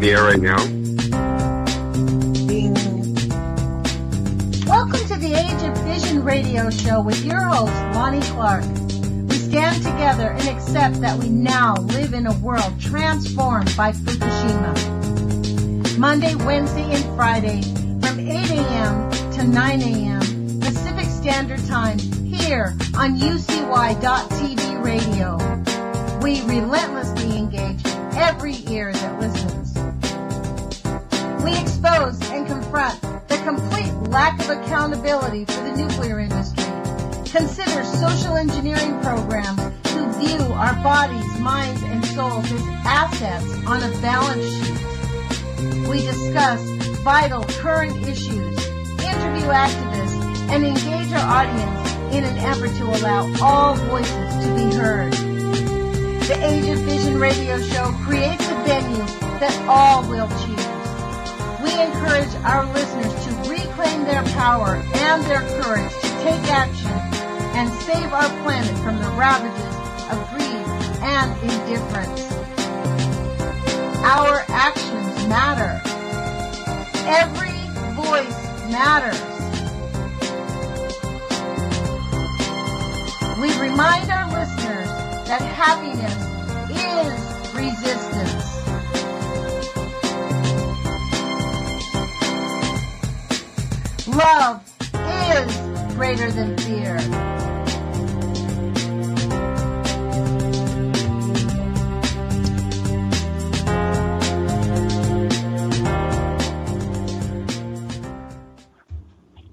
the air right now. Welcome to the Age of Fission radio show with your host, Lonnie Clark. We stand together and accept that we now live in a world transformed by Fukushima. Monday, Wednesday, and Friday from 8 a.m. to 9 a.m. Pacific Standard Time here on UCY.TV radio. We relentlessly engage every ear that listens. We expose and confront the complete lack of accountability for the nuclear industry. Consider social engineering programs who view our bodies, minds, and souls as assets on a balance sheet. We discuss vital current issues, interview activists, and engage our audience in an effort to allow all voices to be heard. The Age of Vision radio show creates a venue that all will choose. We encourage our listeners to reclaim their power and their courage to take action and save our planet from the ravages of greed and indifference. Our actions matter. Every voice matters. We remind our listeners that happiness is resistance. Love is greater than fear.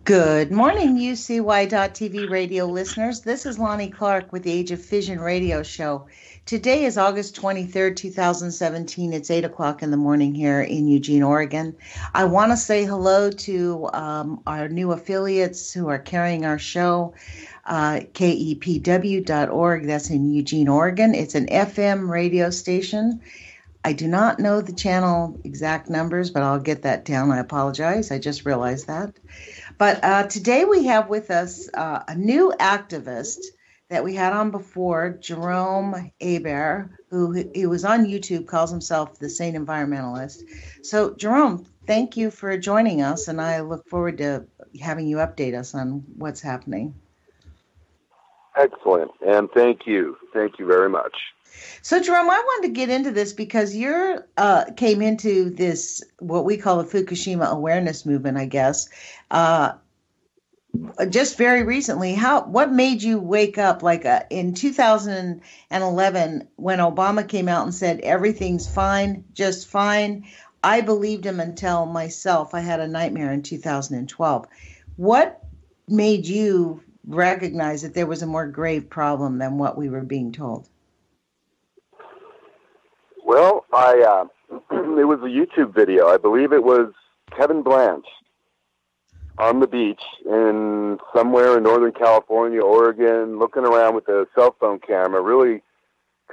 Good morning, UCY.TV radio listeners. This is Lonnie Clark with the Age of Fission radio show. Today is August 23rd, 2017. It's 8 o'clock in the morning here in Eugene, Oregon. I want to say hello to our new affiliates who are carrying our show, kepw.org. That's in Eugene, Oregon. It's an FM radio station. I do not know the channel exact numbers, but I'll get that down. I apologize. I just realized that. But today we have with us a new activist that we had on before, Jerome Hebert, who was on YouTube, calls himself the Sane Environmentalist. So, Jerome, thank you for joining us, and I look forward to having you update us on what's happening. Excellent, and thank you. Thank you very much. So, Jerome, I wanted to get into this because you came into this, what we call the Fukushima awareness movement, I guess, just very recently. What made you wake up in 2011 when Obama came out and said everything's fine, just fine? I believed him until myself. I had a nightmare in 2012. What made you recognize that there was a more grave problem than what we were being told? Well, it was a YouTube video. I believe it was Kevin Blanche on the beach in somewhere in Northern California, Oregon, looking around with a cell phone camera. Really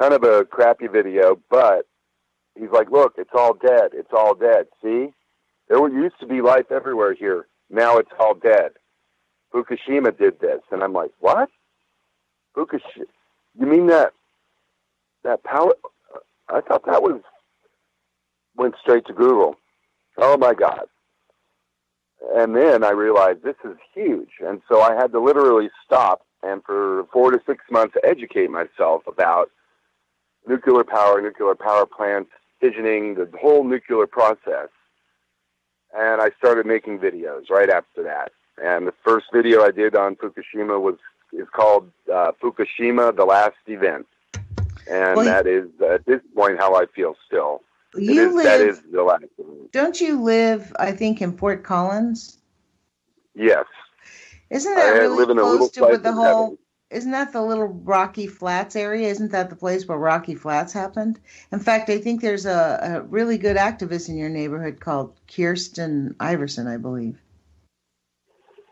kind of a crappy video, but he's like, look, it's all dead. It's all dead. See? There used to be life everywhere here. Now it's all dead. Fukushima did this. And I'm like, what? Fukushima? You mean that power? I thought that went straight to Google. Oh, my God. And then I realized this is huge. And so I had to literally stop and for 4 to 6 months educate myself about nuclear power plants, fissioning, the whole nuclear process. And I started making videos right after that. And the first video I did on Fukushima is called Fukushima, The Last Event. And that is, at this point, how I feel still. That is the last event. Don't you live, I think, in Fort Collins? Yes. Isn't that really close to the whole... Isn't that the little Rocky Flats area? Isn't that the place where Rocky Flats happened? In fact, I think there's a really good activist in your neighborhood called Kirsten Iverson, I believe.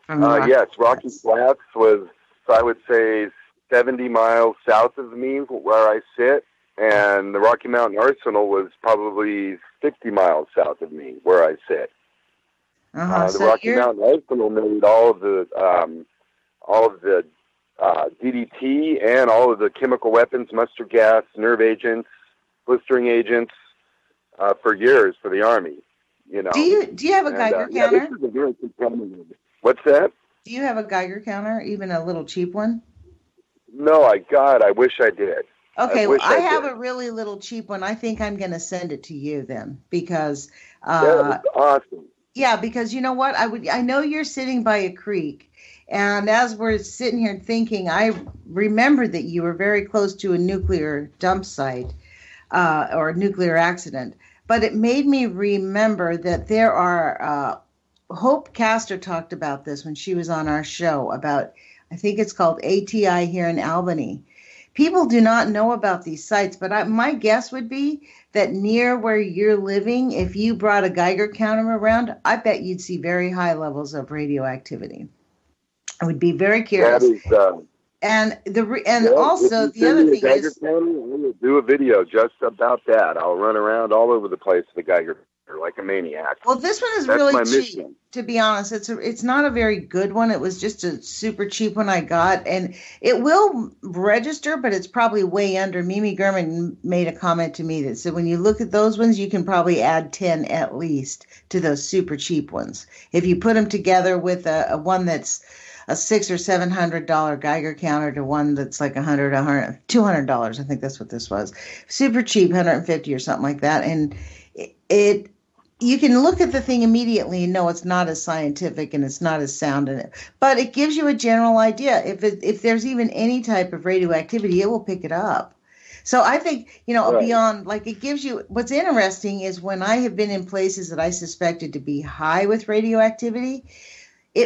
Yes, Rocky Flats was, I would say, 70 miles south of me where I sit, and the Rocky Mountain Arsenal was probably 50 miles south of me where I sit. The Rocky Mountain Arsenal made all of the DDT and all of the chemical weapons, mustard gas, nerve agents, blistering agents, for years for the Army. You know. Do you have a Geiger counter? Yeah, this is a very contaminated. What's that? Do you have a Geiger counter, even a little cheap one? No, I wish I did. Okay, I have a really little cheap one. I think I'm going to send it to you then, because that's awesome. Yeah, because you know what? I know you're sitting by a creek, and as we're sitting here thinking, I remember that you were very close to a nuclear dump site or a nuclear accident. But it made me remember that there are Hope Castor talked about this when she was on our show about, I think it's called ATI here in Albany. People do not know about these sites, but my guess would be that near where you're living, if you brought a Geiger counter around, I bet you'd see very high levels of radioactivity. I would be very curious. That is, also the other thing is, counter, we'll do a video just about that. I'll run around all over the place with the Geiger counter like a maniac. Well, this one is really cheap. To be honest, it's not a very good one. It was just a super cheap one I got, and it will register, but it's probably way under. Mimi Gurman made a comment to me that said when you look at those ones, you can probably add 10 at least to those super cheap ones. If you put them together with a one that's a $600 or $700 Geiger counter to one that's like $200, I think that's what this was. Super cheap, $150 or something like that, and it. You can look at the thing immediately and know it's not as scientific and it's not as sound in it. But it gives you a general idea. If there's even any type of radioactivity, it will pick it up. So I think, right. Beyond, like it gives you, what's interesting is when I have been in places that I suspected to be high with radioactivity,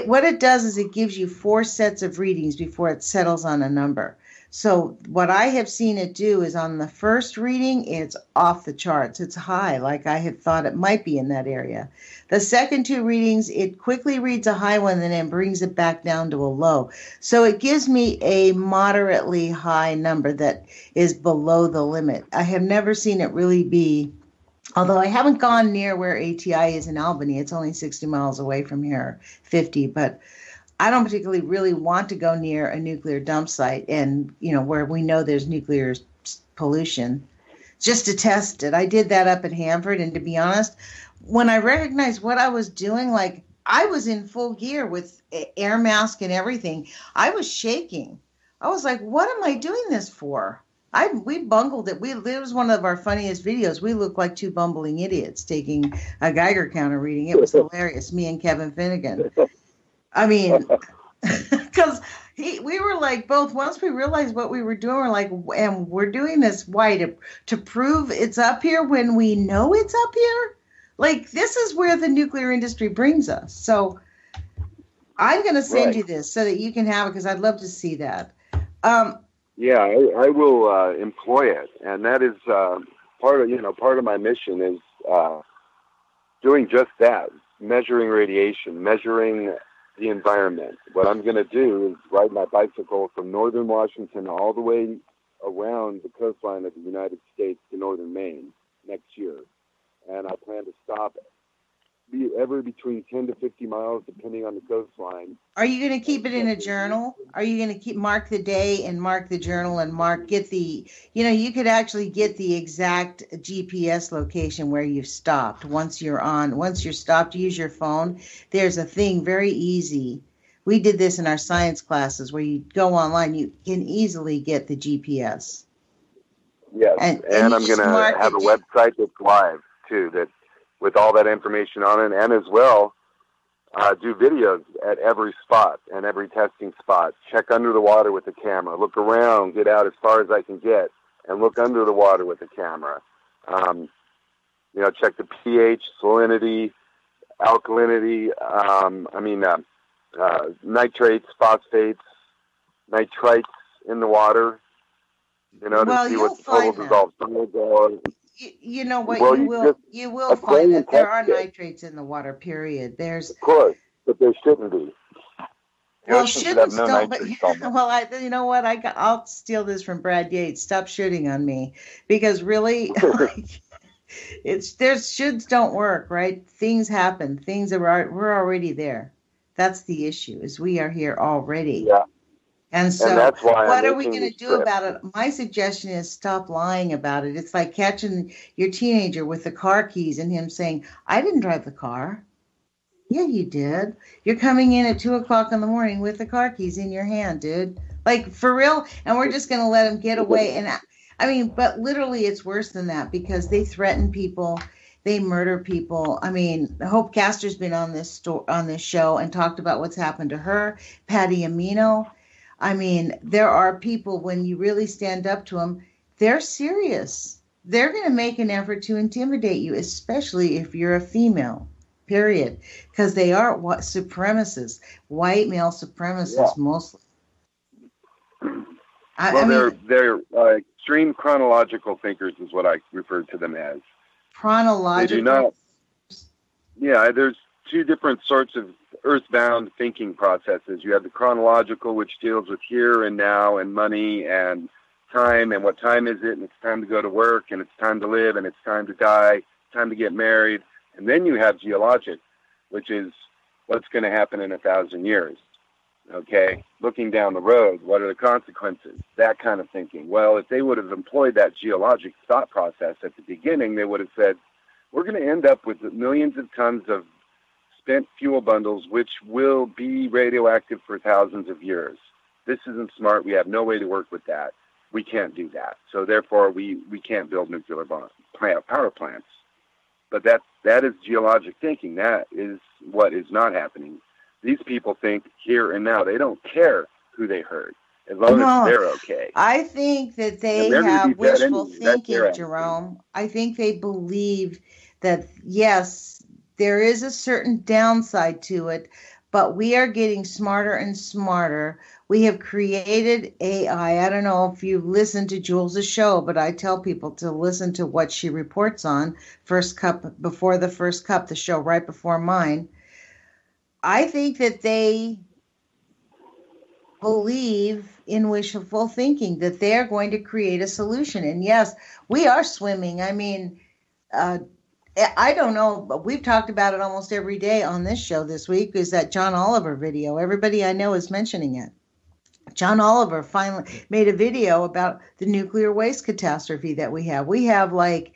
what it does is it gives you 4 sets of readings before it settles on a number. So what I have seen it do is on the first reading, it's off the charts. It's high, like I had thought it might be in that area. The second 2 readings, it quickly reads a high one and then brings it back down to a low. So it gives me a moderately high number that is below the limit. I have never seen it really be, although I haven't gone near where ATI is in Albany. It's only 60 miles away from here, 50, but I don't particularly really want to go near a nuclear dump site and, where we know there's nuclear pollution just to test it. I did that up at Hanford. And to be honest, when I recognized what I was doing, like I was in full gear with air mask and everything. I was shaking. I was like, what am I doing this for? We bungled it. It was one of our funniest videos. We looked like 2 bumbling idiots taking a Geiger counter reading. It was hilarious. Me and Kevin Finnegan. I mean, because we were like both, once we realized what we were doing, we're like, and we're doing this, why? To prove it's up here when we know it's up here? Like, this is where the nuclear industry brings us. So I'm going to send you this so that you can have it, because I'd love to see that. Yeah, I will employ it. And that is part of my mission is doing just that, measuring radiation, measuring the environment. What I'm going to do is ride my bicycle from northern Washington all the way around the coastline of the United States to northern Maine next year. And I plan to stop between 10 to 50 miles, depending on the coastline. Are you going to keep it in a journal? Are you going to mark the day and mark the journal and you could actually get the exact GPS location where you've stopped. Once you're stopped, use your phone. There's a thing very easy. We did this in our science classes where you go online, you can easily get the GPS. Yes, and I'm going to have a website that's live too, that with all that information on it, and as well, do videos at every spot and every testing spot. Check under the water with the camera. Look around, get out as far as I can get, and look under the water with the camera. Check the pH, salinity, alkalinity, nitrates, phosphates, nitrites in the water, to see what the total dissolved solids are. You know what? You will find that there are nitrates in the water. Period. Of course, but there shouldn't be. Well, shouldn't don't. But you know what? I'll steal this from Brad Yates. Stop shooting on me, because really, there's shoulds don't work, right? Things happen. We're already there. That's the issue. Is we are here already. Yeah. And And so, that's why what I'm are we making going this to do trip. about it? My suggestion is stop lying about it. It's like catching your teenager with the car keys and him saying, I didn't drive the car. Yeah, you did. You're coming in at 2:00 in the morning with the car keys in your hand, dude. Like, for real? And we're just going to let him get away. And I mean, but literally it's worse than that because they threaten people. They murder people. I mean, Hope Castor's been on this show and talked about what's happened to her, Patty Amino. I mean, there are people, when you really stand up to them, they're serious. They're going to make an effort to intimidate you, especially if you're a female, period. Because they are supremacists, white male supremacists mostly. I mean, they're extreme chronological thinkers is what I refer to them as. Chronological. They do not. Yeah, there's two different sorts of earthbound thinking processes. You have the chronological, which deals with here and now and money and time and what time is it, and it's time to go to work, and it's time to live, and it's time to die, time to get married. And then you have geologic, which is what's going to happen in 1,000 years. Okay, looking down the road, what are the consequences? That kind of thinking. Well, if they would have employed that geologic thought process at the beginning, they would have said, we're going to end up with millions of tons of spent fuel bundles, which will be radioactive for thousands of years. This isn't smart. We have no way to work with that. We can't do that. So therefore, we can't build nuclear power plants. But that is geologic thinking. That is what is not happening. These people think here and now. They don't care who they hurt, as long as they're okay. I think that they have wishful thinking, Jerome. I think they believe that, yes, there is a certain downside to it, but we are getting smarter and smarter. We have created AI. I don't know if you listen to Jules' show, but I tell people to listen to what she reports on First Cup, before the First Cup, the show right before mine. I think that they believe in wishful thinking, that they're going to create a solution. And yes, we are swimming. I mean, I don't know, but we've talked about it almost every day on this show this week, is that John Oliver video. Everybody I know is mentioning it. John Oliver finally made a video about the nuclear waste catastrophe that we have. We have like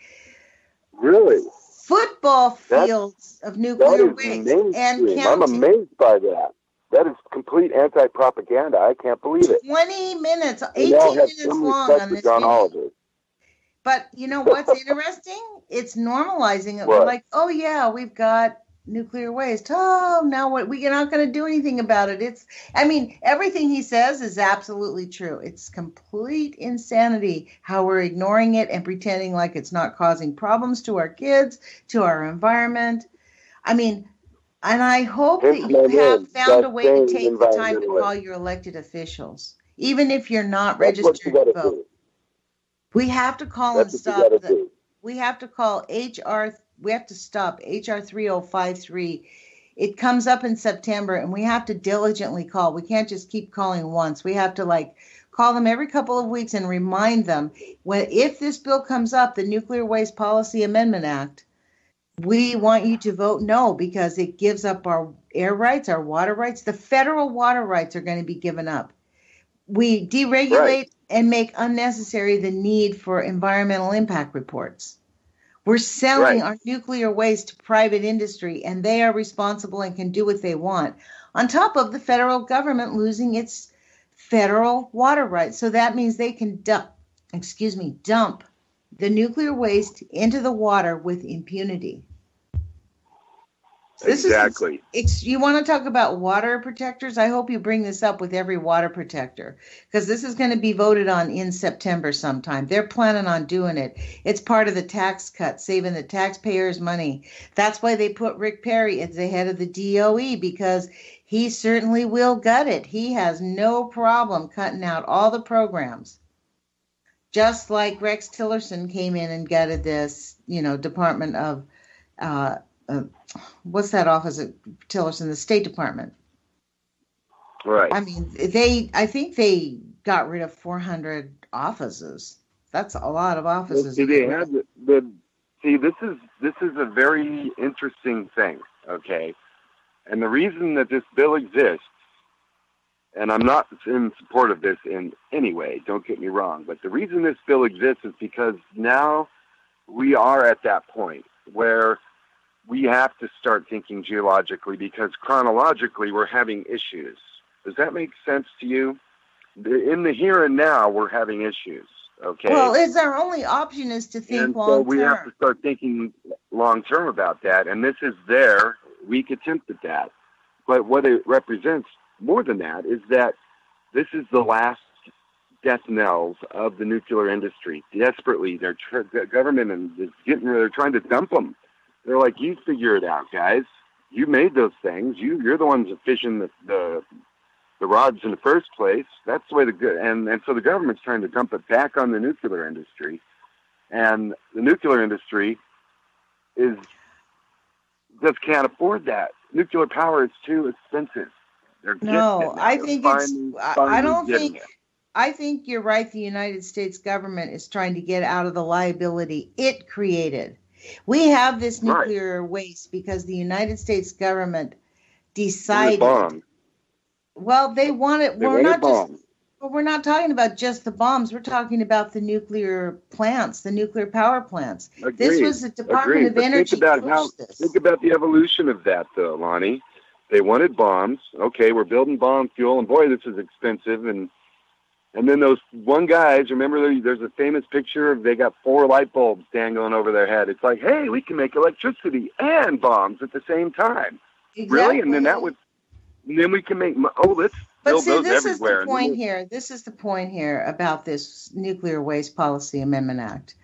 football fields of nuclear waste and counting. I'm amazed by that. That is complete anti-propaganda. I can't believe it. 20 minutes, 18 minutes long on this John video. Oliver. But you know what's interesting? It's normalizing it. We're like, oh yeah, we've got nuclear waste. Oh, now what? We're not going to do anything about it. Everything he says is absolutely true. It's complete insanity how we're ignoring it and pretending like it's not causing problems to our kids, to our environment. I mean, and I hope that you have found a way to take the time to call your elected officials, even if you're not registered to vote. We have to call and stop that. We have to call HR. We have to stop HR 3053. It comes up in September, and we have to diligently call. We can't just keep calling once. We have to call them every couple of weeks and remind them, if this bill comes up, the Nuclear Waste Policy Amendment Act, we want you to vote no, because it gives up our air rights, our water rights. The federal water rights are going to be given up. We deregulate and make unnecessary the need for environmental impact reports. We're selling our nuclear waste to private industry, and they are responsible and can do what they want, on top of the federal government losing its federal water rights. So that means they can dump the nuclear waste into the water with impunity. Exactly. You want to talk about water protectors? I hope you bring this up with every water protector, because this is going to be voted on in September sometime. They're planning on doing it. It's part of the tax cut, saving the taxpayers money. That's why they put Rick Perry as the head of the DOE, because he certainly will gut it. He has no problem cutting out all the programs. Just like Rex Tillerson came in and gutted this, Department of what's that office at Tillerson? The State Department. Right. I mean, I think they got rid of 400 offices. That's a lot of offices. This is a very interesting thing, okay? And the reason that this bill exists, and I'm not in support of this in any way, don't get me wrong, but the reason this bill exists is because now we are at that point where we have to start thinking geologically, because chronologically we're having issues. Does that make sense to you? In the here and now, we're having issues. Okay. Well, it's our only option is to think long term. So we have to start thinking long term about that. And this is their weak attempt at that. But what it represents more than that is that this is the last death knells of the nuclear industry. Desperately, the government is they're trying to dump them. They're like, you figure it out, guys. You made those things. You're the ones that fission the rods in the first place. That's the way and so the government's trying to dump it back on the nuclear industry, and the nuclear industry just can't afford that. Nuclear power is too expensive. I think you're right. The United States government is trying to get out of the liability it created. We have this nuclear waste because the United States government decided. Well, they want it. We're not talking about just the bombs. We're talking about the nuclear plants, the nuclear power plants. Agreed. This was the Department of Energy. Think about the evolution of that, though, Lonnie. They wanted bombs. Okay, we're building bomb fuel, and boy, this is expensive. And then those one guys, remember, there's a famous picture of they got 4 light bulbs dangling over their head. It's like, hey, we can make electricity and bombs at the same time. Exactly. Really? And then we can make, let's build those everywhere. This is the point here about this Nuclear Waste Policy Amendment Act.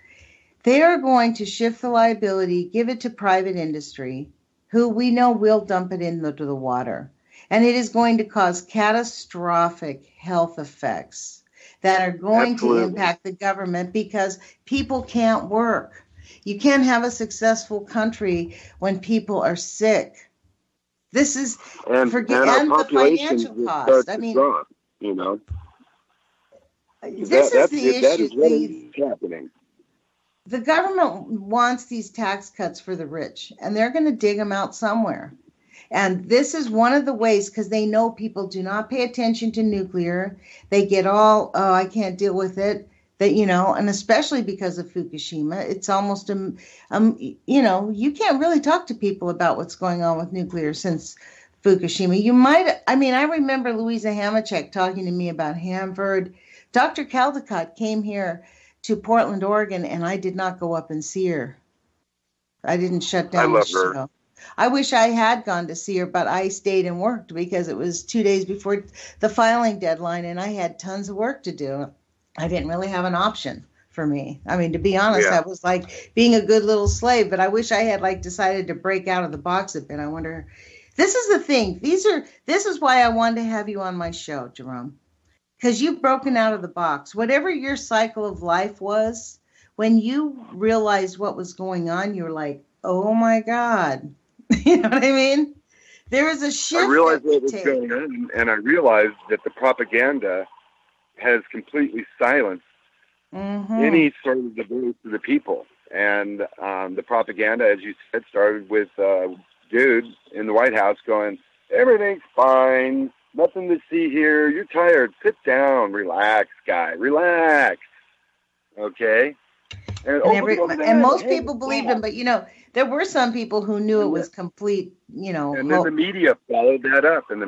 They are going to shift the liability, give it to private industry, who we know will dump it into the water. And it is going to cause catastrophic health effects that are going to impact the government because people can't work. You can't have a successful country when people are sick. This is and the financial cost. I mean, drop, this is the issue. That is what is happening. The government wants these tax cuts for the rich, and they're going to dig them out somewhere. And this is one of the ways, because they know people do not pay attention to nuclear. They get all, I can't deal with it. And especially because of Fukushima, it's almost, you can't really talk to people about what's going on with nuclear since Fukushima. I remember Louisa Hamachek talking to me about Hanford. Dr. Caldecott came here to Portland, Oregon, and I did not go up and see her. I didn't shut down the show. Her. I wish I had gone to see her, but I stayed and worked because it was 2 days before the filing deadline, and I had tons of work to do. I didn't really have an option for me. I mean, to be honest, that was like being a good little slave, but I wish I had decided to break out of the box a bit. I wonder, this is the thing. This is why I wanted to have you on my show, Jerome, because you've broken out of the box. Whatever your cycle of life was, when you realized what was going on, you were like, oh my God. You know what I mean? There was a shift. I realized what was going on, and I realized that the propaganda has completely silenced any sort of the voice of the people. And the propaganda, as you said, started with dudes in the White House going, everything's fine, nothing to see here, you're tired, sit down, relax, guy, relax. Okay? And most people believed him, but there were some people who knew it was complete, And then the media followed that up, and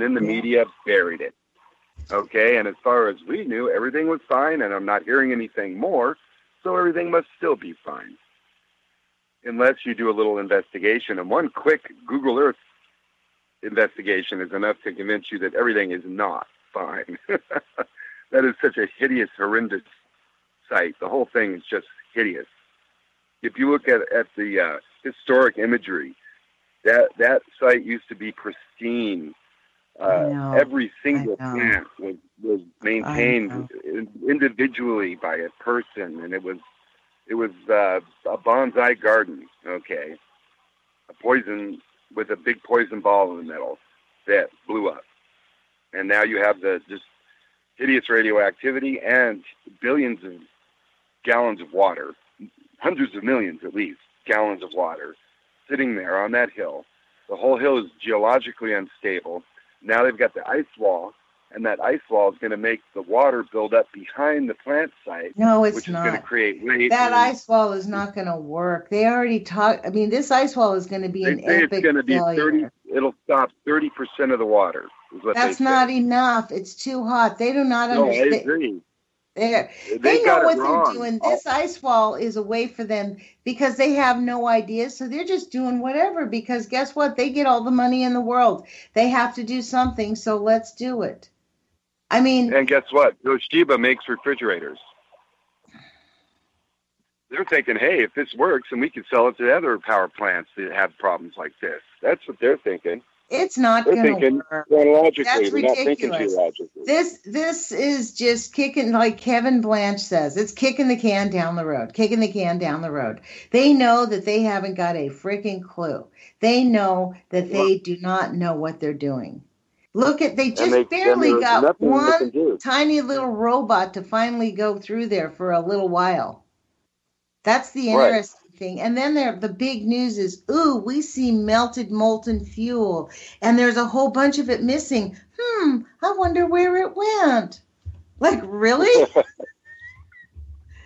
then the media buried it. Okay, and as far as we knew, everything was fine, and I'm not hearing anything more, so everything must still be fine. Unless you do a little investigation, and one quick Google Earth investigation is enough to convince you that everything is not fine. That is such a hideous, horrendous site. The whole thing is just hideous. If you look at the historic imagery, that site used to be pristine. Every single plant was maintained individually by a person, and it was a bonsai garden. Okay, a poison with a big poison ball in the middle that blew up, and now you have the just hideous radioactivity and billions of gallons of water, hundreds of millions at least gallons of water, sitting there on that hill. The whole hill is geologically unstable. now they've got the ice wall, and that ice wall is going to make the water build up behind the plant site. No, it's which not. Is going to create weight. That ice wall is not going to work. They already talked. I mean, this ice wall is going to be an epic it's going to be failure. It'll stop 30% of the water. That's not enough. It's too hot. They do not understand. No, I agree. They know what they're doing. This ice wall is a way for them because they have no idea. So they're just doing whatever because guess what? They get all the money in the world. They have to do something. So let's do it. I mean. And guess what? Toshiba makes refrigerators. They're thinking, hey, if this works, and we could sell it to other power plants that have problems like this. That's what they're thinking. It's not going to work. Chronologically, That's they're not ridiculous. thinking too logically. This is just kicking, like Kevin Blanche says, it's kicking the can down the road, kicking the can down the road. They know that they haven't got a freaking clue. They know that they do not know what they're doing. Look at, they just barely got one tiny little robot to finally go through there for a little while. That's the interesting thing. And then the big news is, ooh, we see melted molten fuel, and there's a whole bunch of it missing. I wonder where it went. Like, really?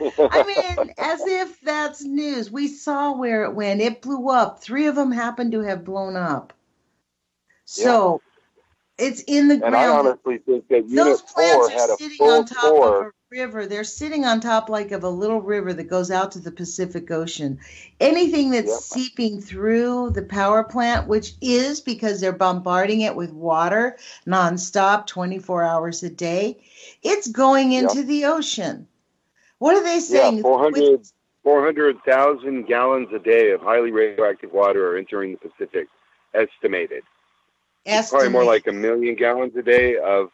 I mean, as if that's news. We saw where it went. It blew up. 3 of them happened to have blown up. So it's in the ground. And I honestly think that those plants had are sitting on top of a river. They're sitting on top like of a little river that goes out to the Pacific Ocean. Anything that's seeping through the power plant, which is because they're bombarding it with water nonstop, 24 hours a day, it's going into the ocean. What are they saying? 400,000 gallons a day of highly radioactive water are entering the Pacific, estimated. It's probably more like 1 million gallons a day of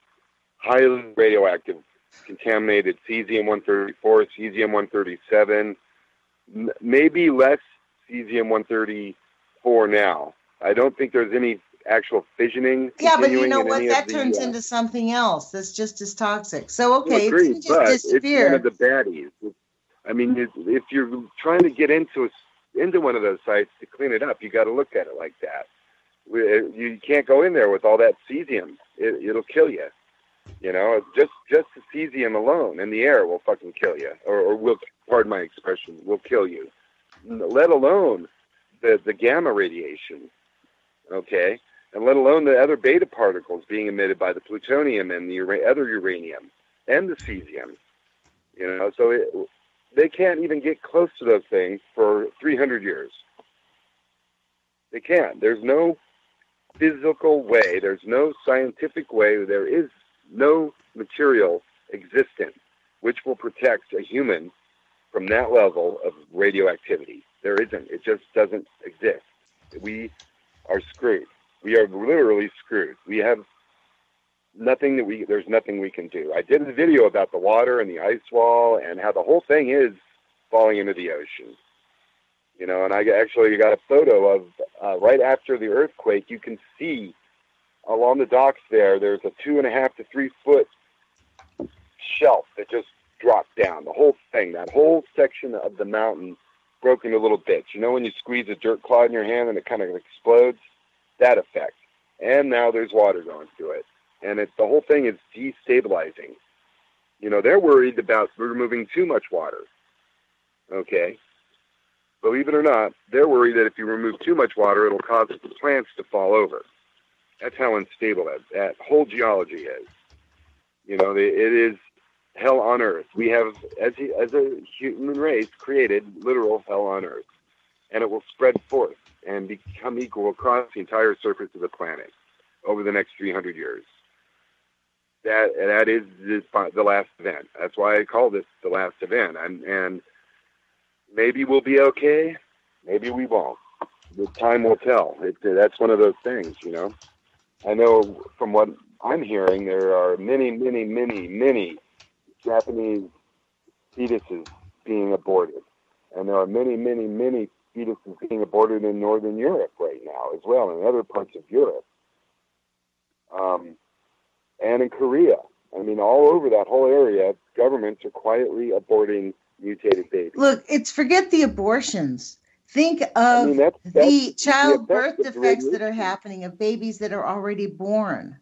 highly radioactive, contaminated cesium-134, cesium-137, maybe less cesium-134 now. I don't think there's any actual fissioning. Yeah, but you know what? That turns into something else that's just as toxic. So, okay, it didn't just disappear. It's one of the baddies. I mean, if you're trying to get into one of those sites to clean it up, you got to look at it like that. You can't go in there with all that cesium. It'll kill you. You know, just the cesium alone in the air will fucking kill you, or will, pardon my expression, will kill you. Let alone the gamma radiation, okay, and let alone the other beta particles being emitted by the plutonium and the other uranium and the cesium. You know, so they can't even get close to those things for 300 years. They can't. There's no physical way. There's no scientific way. There is no material existent which will protect a human from that level of radioactivity. There isn't. It just doesn't exist. We are screwed. We are literally screwed. We have nothing there's nothing we can do. I did a video about the water and the ice wall and how the whole thing is falling into the ocean. You know, and I actually got a photo of right after the earthquake. You can see along the docks there's a 2.5 to 3 foot shelf that just dropped down. The whole thing, that whole section of the mountain broke into little bits. You know when you squeeze a dirt clod in your hand and it kind of explodes? That effect. And now there's water going through it. And the whole thing is destabilizing. You know, they're worried about removing too much water. Okay? Believe it or not, they're worried that if you remove too much water, it'll cause the plants to fall over. That's how unstable that whole geology is. You know, it is hell on earth. We have, as a human race, created literal hell on earth. And it will spread forth and become equal across the entire surface of the planet over the next 300 years. That is the last event. That's why I call this the last event. And maybe we'll be okay. Maybe we won't. The time will tell. That's one of those things, you know. I know from what I'm hearing, there are many, many, many, many Japanese fetuses being aborted. And there are many, many, many fetuses being aborted in Northern Europe right now as well, and other parts of Europe. And in Korea. I mean, all over that whole area, governments are quietly aborting mutated babies. Look, forget the abortions. Think of the childbirth defects that are happening of babies that are already born.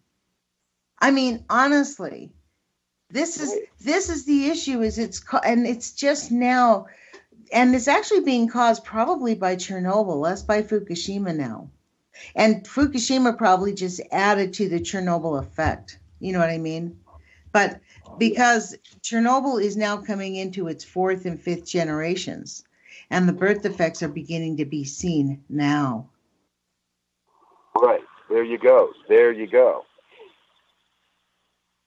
I mean, honestly, this is the issue. And it's just now, and it's actually being caused probably by Chernobyl, less by Fukushima now. And Fukushima probably just added to the Chernobyl effect. You know what I mean? But because Chernobyl is now coming into its fourth and fifth generations, and the birth effects are beginning to be seen now. Right. There you go. There you go.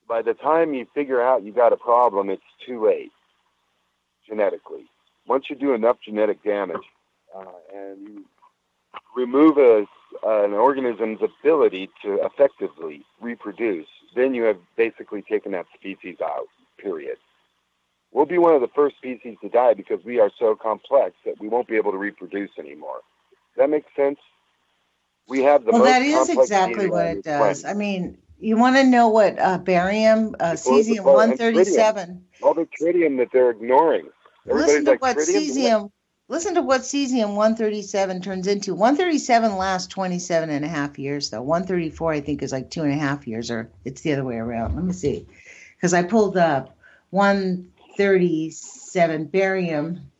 By the time you figure out you got a problem, it's too late genetically. Once you do enough genetic damage and you remove an organism's ability to effectively reproduce, then you have basically taken that species out, period. We'll be one of the first species to die because we are so complex that we won't be able to reproduce anymore. Does that make sense? We have the most that is complex exactly DNA what on it this does. planet. I mean, you want to know what barium, cesium-137. All the tritium that they're ignoring. Listen to like, what tritium? cesium-137 turns into. 137 lasts 27 and a half years, though. 134, I think, is like 2.5 years, or it's the other way around. Let me see. Because I pulled up 137 barium.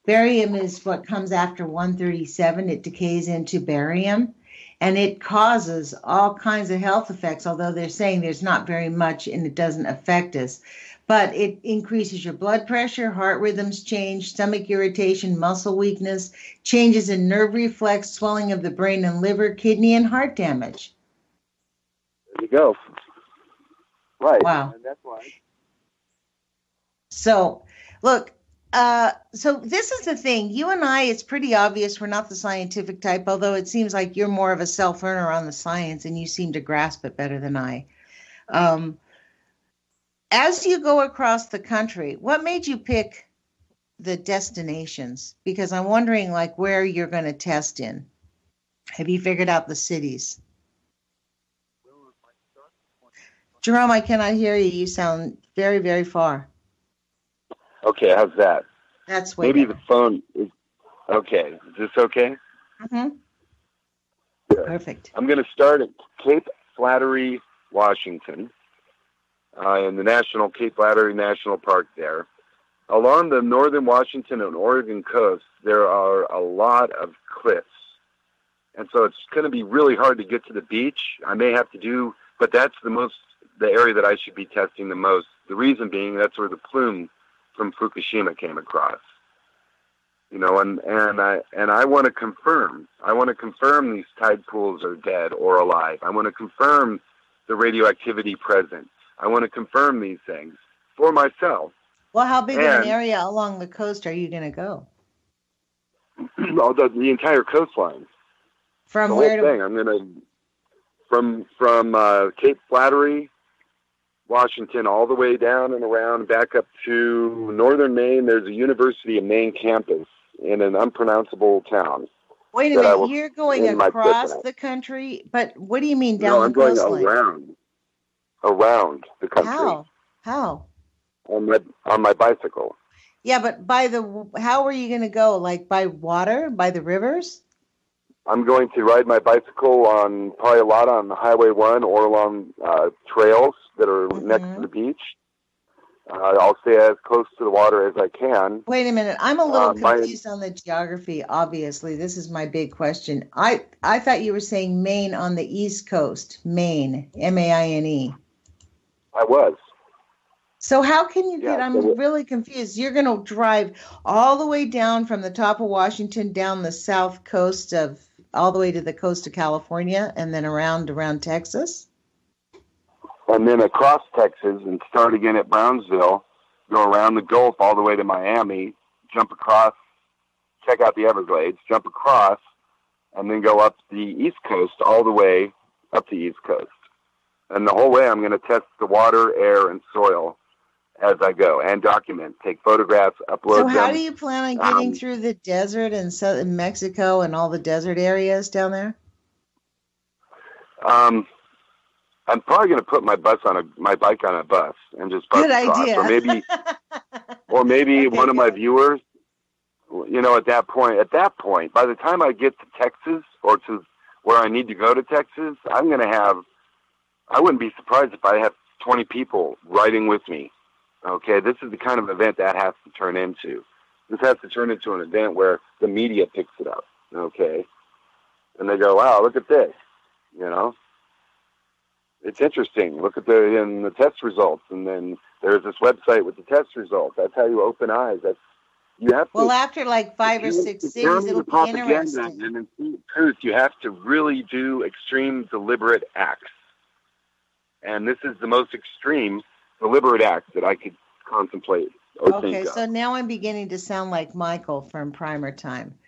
Barium is what comes after 137. It decays into barium, and it causes all kinds of health effects, although they're saying there's not very much and it doesn't affect us. But it increases your blood pressure, heart rhythms change, stomach irritation, muscle weakness, changes in nerve reflex, swelling of the brain and liver, kidney, and heart damage. There you go. Right. Wow. And that's why. So, look, so this is the thing. You and I, it's pretty obvious we're not the scientific type, although it seems like you're more of a self-learner on the science and you seem to grasp it better than I. As you go across the country, what made you pick the destinations? Because I'm wondering, like, where you're going to test in. Have you figured out the cities? Jerome, I cannot hear you. You sound very, very far. Okay, how's that? That's way Maybe better. the phone is okay. Is this okay? Mm-hmm. Good. Perfect. I'm going to start at Cape Flattery, Washington, in the Cape Flattery National Park there. Along the northern Washington and Oregon coast, there are a lot of cliffs. And so it's going to be really hard to get to the beach. I may have to do, but that's the area that I should be testing the most. The reason being that's where the plume from Fukushima came across. You know, and I want to confirm. I want to confirm these tide pools are dead or alive. I want to confirm the radioactivity present. I want to confirm these things for myself. Well, how big of an area along the coast are you going to go? The entire coastline. From the where whole thing. I'm going to from Cape Flattery, Washington, all the way down and around, back up to northern Maine. There's a University of Maine campus in an unpronounceable town. Wait a minute, you're going across the country? But what do you mean down the coastline? No, I'm going around the country. How? On my bicycle. Yeah, but how are you going to go? Like by water, by the rivers? I'm going to ride my bicycle probably a lot on Highway 1 or along trails that are next to the beach. I'll stay as close to the water as I can. Wait a minute. I'm a little confused on the geography, obviously. This is my big question. I thought you were saying Maine on the East Coast. Maine, M-A-I-N-E. I was. So how can you get, I'm really confused. You're going to drive all the way down from the top of Washington, down the south coast all the way to the coast of California, and then around Texas? And then across Texas and start again at Brownsville, go around the Gulf all the way to Miami, jump across, check out the Everglades, jump across, and then go up the East Coast all the way up the East Coast. And the whole way I'm going to test the water, air, and soil as I go and document, take photographs, upload them. So how do you plan on getting through the desert in southern Mexico and all the desert areas down there? I'm probably going to put my bike on a bus and just bus across. Idea. Or maybe one of my viewers, at that point, by the time I get to Texas or to where I need to go to Texas, I'm going to have I wouldn't be surprised if I have 20 people riding with me. Okay, this is the kind of event that has to turn into. This has to turn into an event where the media picks it up. Okay, and they go, "Wow, look at this," you know. It's interesting. Look at the test results, and then there's this website with the test results. That's how you open eyes. That's you have to. Well, after like 5 or 6 cities, it'll be interesting. And in truth, you have to really do extreme, deliberate acts. And this is the most extreme, deliberate act that I could contemplate or think of. Okay, so now I'm beginning to sound like Michael from Primer Time.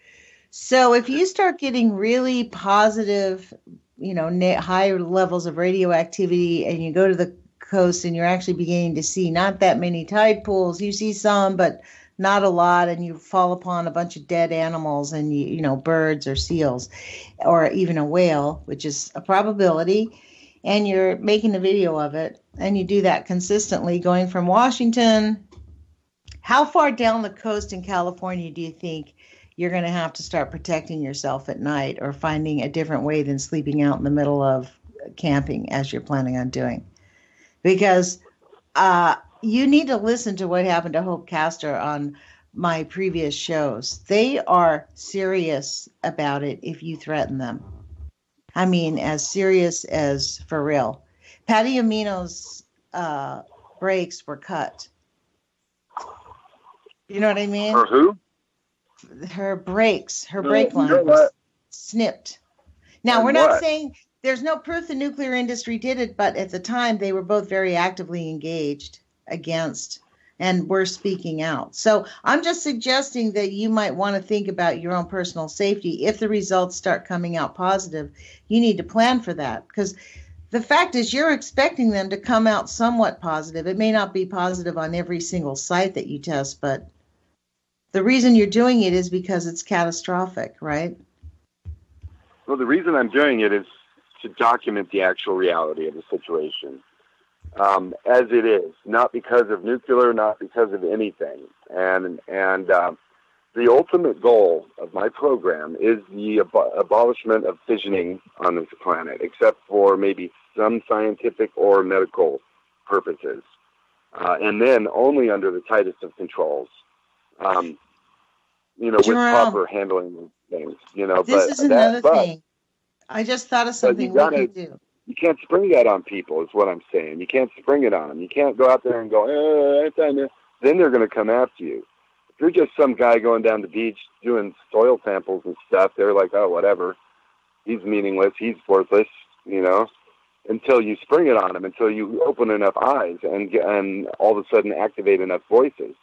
So if you start getting really positive, high levels of radioactivity, and you go to the coast and you're actually beginning to see not that many tide pools, you see some, but not a lot, and you fall upon a bunch of dead animals and, birds or seals or even a whale, which is a probability, and you're making a video of it, and you do that consistently going from Washington. How far down the coast in California do you think you're going to have to start protecting yourself at night or finding a different way than sleeping out in the middle of camping as you're planning on doing? Because you need to listen to what happened to Hope Castor on my previous shows. They are serious about it if you threaten them. I mean, as serious as for real. Patty Amino's brakes were cut. You know what I mean? Her who? Her brakes, her brake line was snipped. Now, we're not saying there's no proof the nuclear industry did it, but at the time they were both very actively engaged against and were speaking out. So I'm just suggesting that you might want to think about your own personal safety. If the results start coming out positive, you need to plan for that, because the fact is you're expecting them to come out somewhat positive. It may not be positive on every single site that you test, but the reason you're doing it is because it's catastrophic, right? Well, the reason I'm doing it is to document the actual reality of the situation as it is, not because of nuclear, not because of anything. And the ultimate goal of my program is the abolishment of fissioning on this planet, except for maybe some scientific or medical purposes, and then only under the tightest of controls. With proper handling of things, This is another thing. I just thought of something we could do. You can't spring that on people, is what I'm saying. You can't spring it on them. You can't go out there and go, then they're going to come after you. If you're just some guy going down the beach doing soil samples and stuff, they're like, oh, whatever. He's meaningless. He's worthless, until you spring it on him, until you open enough eyes and all of a sudden activate enough voices.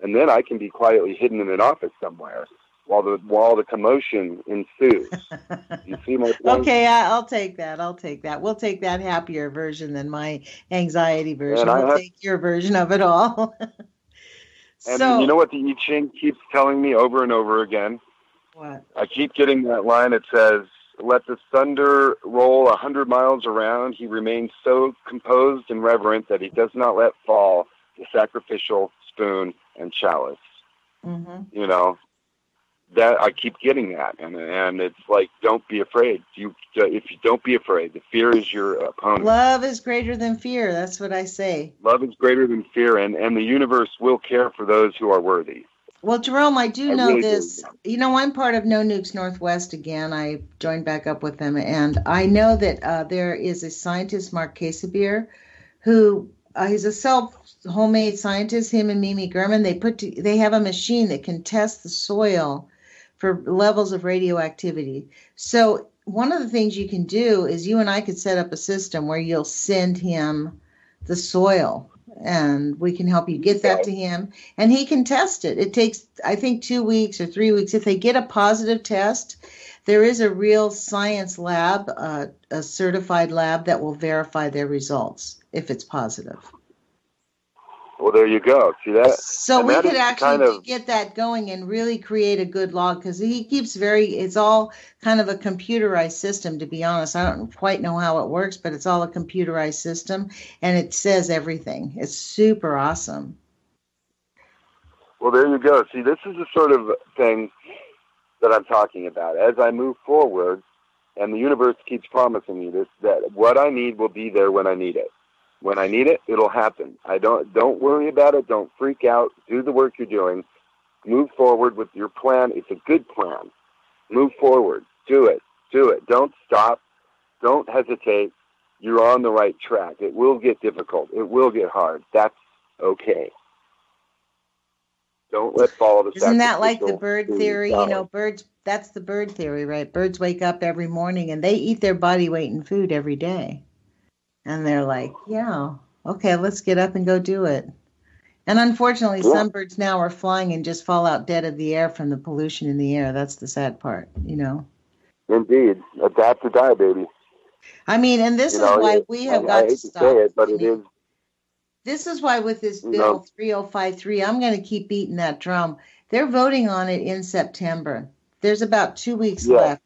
And then I can be quietly hidden in an office somewhere while the commotion ensues. You see my point? Okay, I'll take that. We'll take that happier version than my anxiety version. We'll take your version of it all. And you know what the I Ching keeps telling me over and over again? What? I keep getting that line that says, "Let the thunder roll 100 miles around. He remains so composed and reverent that he does not let fall the sacrificial spoon and chalice." Mm-hmm. That I keep getting that, and it's like, don't be afraid. If you don't be afraid, the fear is your opponent. Love is greater than fear. That's what I say. Love is greater than fear, and the universe will care for those who are worthy. Well, Jerome, I know really this. I'm part of No Nukes Northwest again. I joined back up with them, and I know that there is a scientist, Mark Casabier, who he's a homemade scientist. Him and Mimi Gurman, they have a machine that can test the soil for levels of radioactivity. So one of the things you can do is you and I could set up a system where you'll send him the soil, and we can help you get that to him, and he can test it. It takes, I think, 2 weeks or 3 weeks. If they get a positive test, there is a real science lab, a certified lab that will verify their results if it's positive. Well, there you go. See that? So we could actually get that going and really create a good log, because he keeps it's all kind of a computerized system, to be honest. I don't quite know how it works, but it's all a computerized system, and it says everything. It's super awesome. Well, there you go. See, this is the sort of thing that I'm talking about. As I move forward, And the universe keeps promising me this, that what I need will be there when I need it. When I need it, it'll happen. Don't worry about it. Don't freak out. Do the work you're doing. Move forward with your plan. It's a good plan. Move forward. Do it. Do it. Don't stop. Don't hesitate. You're on the right track. It will get difficult. It will get hard. That's okay. Don't let fall of the Isn't that like the sacrificial bird food theory? salad. Birds, that's the bird theory, right? Birds wake up every morning and they eat their body weight in food every day. And they're like, yeah, okay, let's get up and go do it. And unfortunately, some birds now are flying and just fall out dead of the air from the pollution in the air. That's the sad part, Indeed. Adapt or die, baby. I mean, and this is why we have got to stop. I hate to say it, but it is. This is why with this bill 3053, I'm going to keep beating that drum. They're voting on it in September. There's about 2 weeks left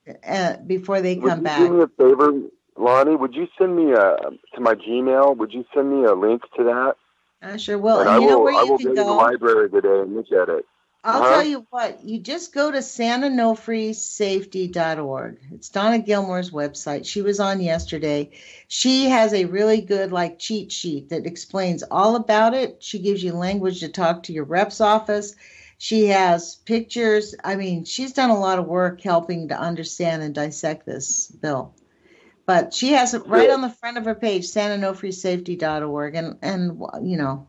before they come back. Would you do me a favor, Lonnie? Would you send me to my Gmail? Would you send me a link to that? I sure will. And you know where you can go? I will go to the library today and look at it. I'll tell you what. You just go to santanofreesafety.org. It's Donna Gilmore's website. She was on yesterday. She has a really good cheat sheet that explains all about it. She gives you language to talk to your rep's office. She has pictures. I mean, she's done a lot of work helping to understand and dissect this bill. But she has it right on the front of her page, santanofreesafety.org. And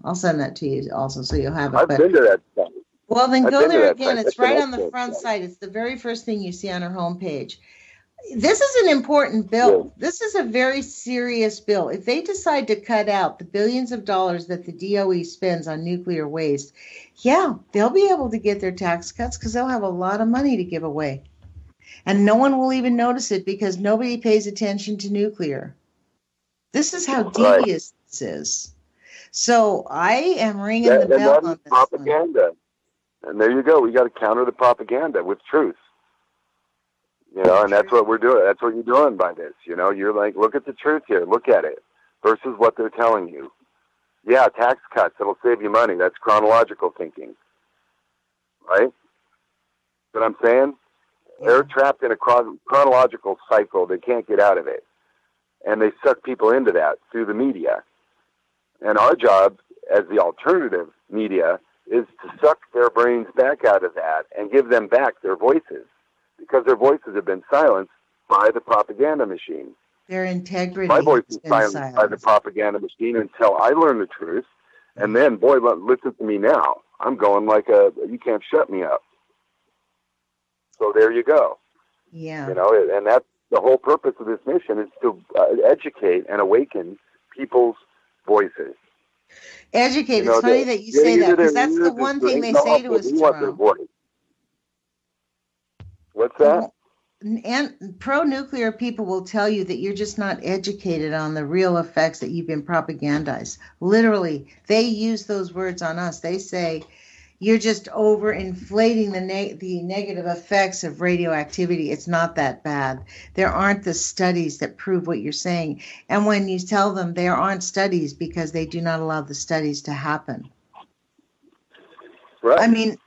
I'll send that to you also so you'll have it. I've been to that site. Well, then go there again. It's right on the front site. It's the very first thing you see on her homepage. This is an important bill. Yeah. This is a very serious bill. If they decide to cut out the billions of dollars that the DOE spends on nuclear waste, they'll be able to get their tax cuts because they'll have a lot of money to give away. And no one will even notice it because nobody pays attention to nuclear. This is how devious this is. So I am ringing the bell on this propaganda. One. And there you go. We got to counter the propaganda with truth. And that's what we're doing. That's what you're doing by this. You're like, look at the truth here. Look at it versus what they're telling you. Yeah, tax cuts. It'll save you money. That's chronological thinking. Right? What I'm saying? Yeah. They're trapped in a chronological cycle. They can't get out of it. And they suck people into that through the media. And our job as the alternative media is to suck their brains back out of that and give them back their voices because their voices have been silenced by the propaganda machine. Their integrity. My voice is silenced by the propaganda machine until I learn the truth. And then, boy, listen to me now. I'm going like you can't shut me up. So there you go. Yeah. And that's the whole purpose of this mission is to educate and awaken people's voices. Educate. It's funny that you say that because that's the one thing they say to us, Jerome. What's that? And pro-nuclear people will tell you that you're just not educated on the real effects that you've been propagandized. Literally, they use those words on us. They say you're just overinflating the negative effects of radioactivity. It's not that bad. There aren't the studies that prove what you're saying. And when you tell them there aren't studies because they do not allow the studies to happen. Right. I mean,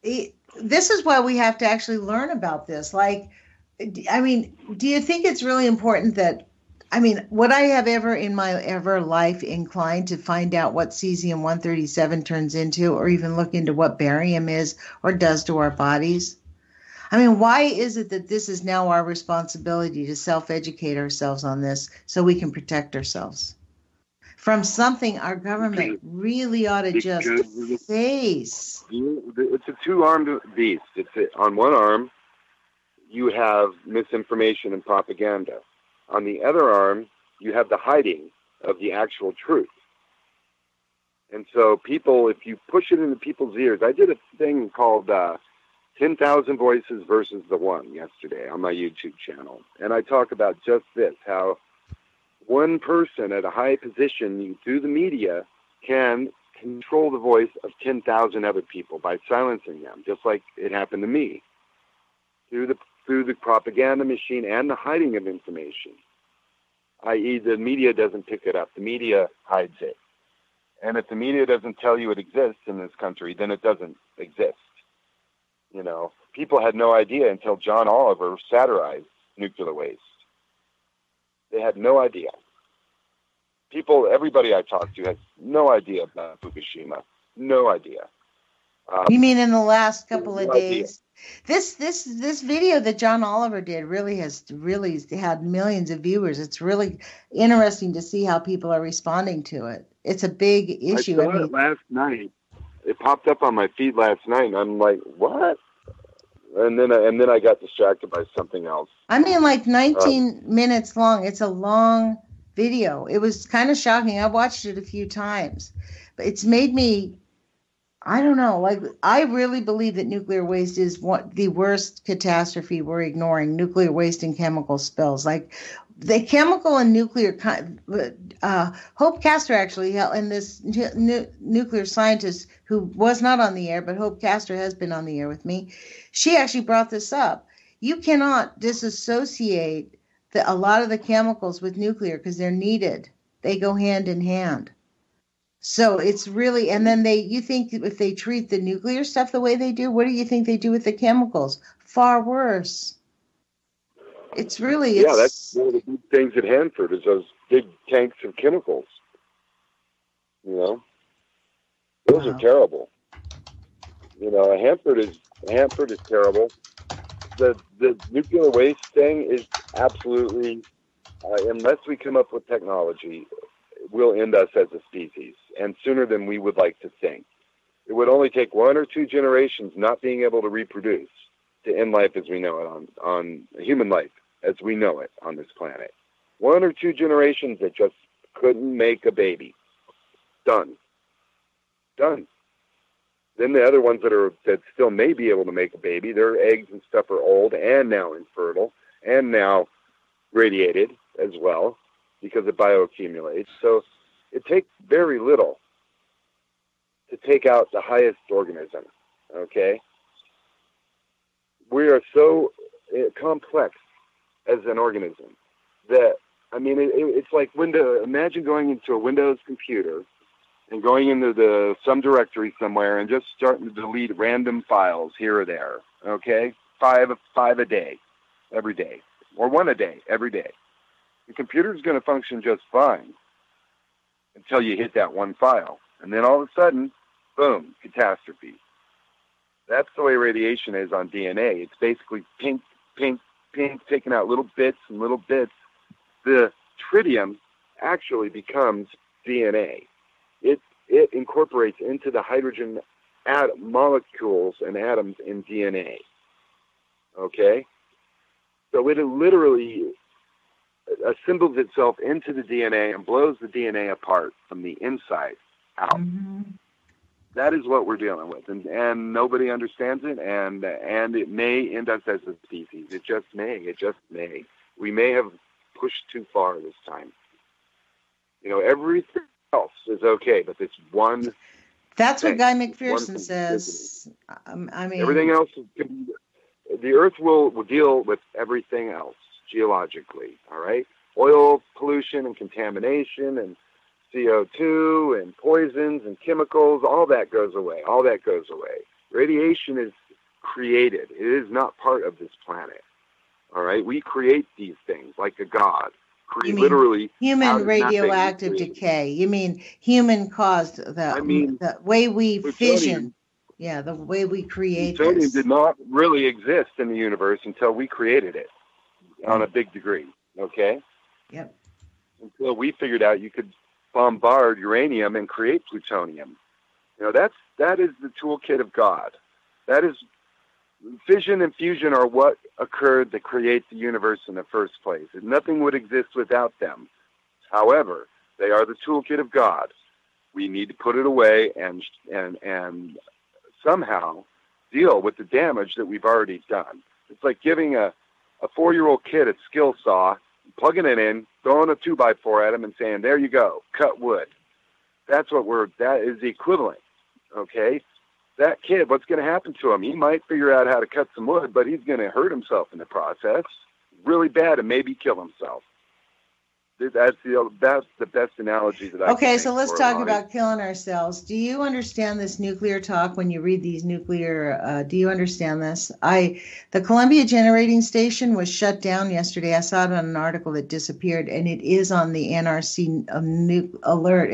this is why we have to actually learn about this. Do you think it's really important that, would I have ever in my life inclined to find out what cesium-137 turns into or even look into what barium is or does to our bodies? Why is it that this is now our responsibility to self-educate ourselves on this so we can protect ourselves from something our government really ought to just face? It's a two-armed beast. On one arm, you have misinformation and propaganda. On the other arm, you have the hiding of the actual truth. And so people, if you push it into people's ears, I did a thing called 10,000 Voices versus the One yesterday on my YouTube channel. And I talk about just this, how one person at a high position through the media can control the voice of 10,000 other people by silencing them, just like it happened to me. Through the propaganda machine and the hiding of information, i.e. the media doesn't pick it up. The media hides it. And if the media doesn't tell you it exists in this country, then it doesn't exist. People had no idea until John Oliver satirized nuclear waste. They had no idea. Everybody I talked to has no idea about Fukushima. No idea. You mean in the last couple of No days? This video that John Oliver did really had millions of viewers. It's really interesting to see how people are responding to it. It's a big issue. I saw it last night. It popped up on my feed last night, and I'm like, what? And then I got distracted by something else. I mean, like 19 minutes long. It's a long video. It was kind of shocking. I watched it a few times, but it's made me, I don't know, like I really believe that nuclear waste is the worst catastrophe we're ignoring, nuclear waste and chemical spills. Like the chemical and nuclear, Hope Castor actually, and this nuclear scientist who was not on the air, but Hope Castor has been on the air with me. She actually brought this up. You cannot disassociate a lot of the chemicals with nuclear because they're needed. They go hand in hand. So it's really, and then you think if they treat the nuclear stuff the way they do, what do you think they do with the chemicals? Far worse. It's really, that's one of the big things at Hanford is those big tanks of chemicals. You know, those are terrible. You know, Hanford is terrible. The nuclear waste thing is absolutely, unless we come up with technology, will end us as a species, and sooner than we would like to think. It would only take 1 or 2 generations not being able to reproduce to end life as we know it on human life as we know it on this planet. 1 or 2 generations that just couldn't make a baby. Done. Then the other ones that still may be able to make a baby, their eggs and stuff are old and now infertile and now radiated as well because it bioaccumulates. So it takes very little to take out the highest organism, okay? We are so complex as an organism that, I mean, it's like imagine going into a Windows computer and going into some directory somewhere and just starting to delete random files here or there, okay? 5 a day, every day, or 1 a day, every day. The computer's going to function just fine until you hit that one file. And then all of a sudden, boom, catastrophe. That's the way radiation is on DNA. It's basically pink, taking out little bits and little bits. The tritium actually becomes DNA. It incorporates into the hydrogen molecules and atoms in DNA. Okay? So it literally assembles itself into the DNA and blows the DNA apart from the inside out. Mm-hmm. That is what we're dealing with, and nobody understands it, and it may end us as a species. It just may. We may have pushed too far this time. You know, everything else is okay, but this one. That's what Guy McPherson says. I mean, everything else. The Earth will deal with everything else geologically. All right, oil pollution and contamination and CO2 and poisons and chemicals. All that goes away. Radiation is created. It is not part of this planet. All right, we create these things like a god. Literally human radioactive decay. You mean human caused the way we fission? Yeah, the way we create plutonium this. Did not really exist in the universe until we created it on a big degree. Okay. Yep. Until we figured out you could bombard uranium and create plutonium. You know, that is the toolkit of God. That is. Fission and fusion are what occurred to create the universe in the first place. And nothing would exist without them. However, they are the toolkit of God. We need to put it away and somehow deal with the damage that we've already done. It's like giving a 4-year-old kid a skill saw, plugging it in, throwing a 2x4 at him and saying, there you go, cut wood. That is the equivalent, okay? That kid, what's going to happen to him? He might figure out how to cut some wood, but he's going to hurt himself in the process really bad and maybe kill himself. That's the best analogy that I can Okay, so think let's for talk Lonnie. about killing ourselves. Do you understand this nuclear talk when you read these nuclear? Do you understand this? The Columbia Generating Station was shut down yesterday. I saw it on an article that disappeared, and it is on the NRC alert.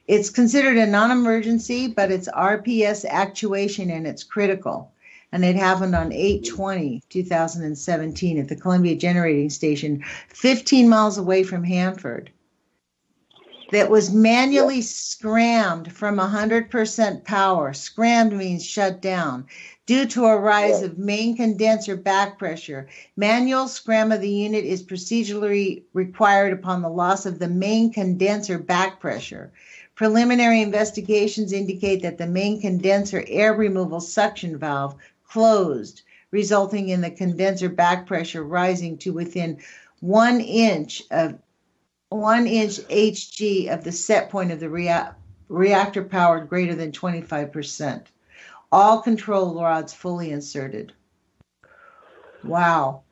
It's considered a non-emergency, but it's RPS actuation, and it's critical. And it happened on 8/20/2017 at the Columbia Generating Station, 15 miles away from Hanford. That was manually scrammed from 100% power. Scrammed means shut down. Due to a rise of main condenser back pressure, manual scram of the unit is procedurally required upon the loss of the main condenser back pressure. Preliminary investigations indicate that the main condenser air removal suction valve closed, resulting in the condenser back pressure rising to within 1 inch Hg of the set point of the reactor powered greater than 25%. All control rods fully inserted. Wow.